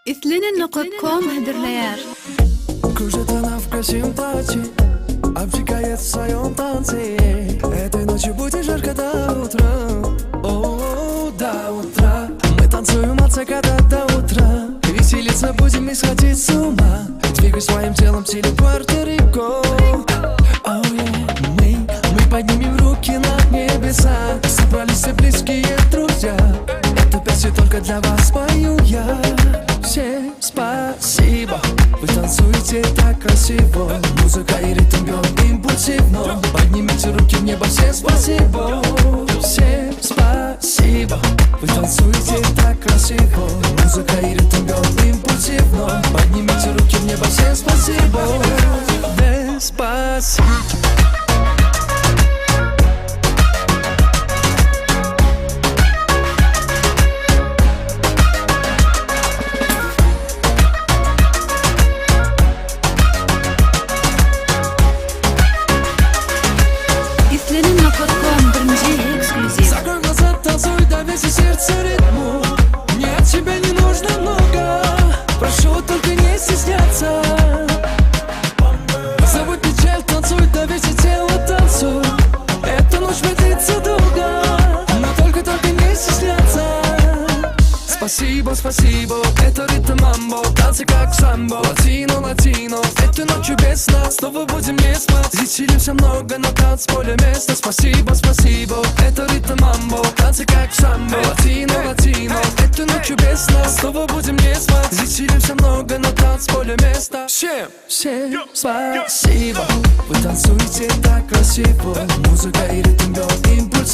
Ithlenin.com hederlayar. Кружит она в красивом платье, обжигает в своем танце. Этой ночью будет жарко до утра. О, до утра. Мы танцуем от заката до утра. Веселиться будем и сходить с ума. Двигай своим телом в стиле Пуэрто-Рико. Oh, yeah. Мы поднимем руки на небеса. Собрались все близкие друзья. Эту песню только для вас пою я. Всем спасибо, вы танцуете так красиво. Музыка и ритм бьет импульсивно. Поднимите руки в небо, всем спасибо. Всем спасибо, вы танцуете так красиво. Музыка и ритм бьет импульсивно. Поднимите руки в небо, всем спасибо. Деспасито. Закрой глаза, танцуй, доверься сердцу ритму. Мне от тебя не нужно много. Прошу, только не стесняться. Забудь печаль, танцуй, доверься телу танцу. Эта ночь длится долго, но только не стесняться. Спасибо, спасибо, это ритм мамбо. Танцы как самбо, латино, латино. Этой ночью без нас снова будем не спать. Веселимся много, на танцполе место. Спасибо, спасибо, это ритм мамбо. Танцы как самбо, латино, латино. Этой ночью без нас снова будем не спать. Веселимся много, на танцполе место. Всем спасибо, вы танцуете так красиво. Музыка и ритм бьет импульс.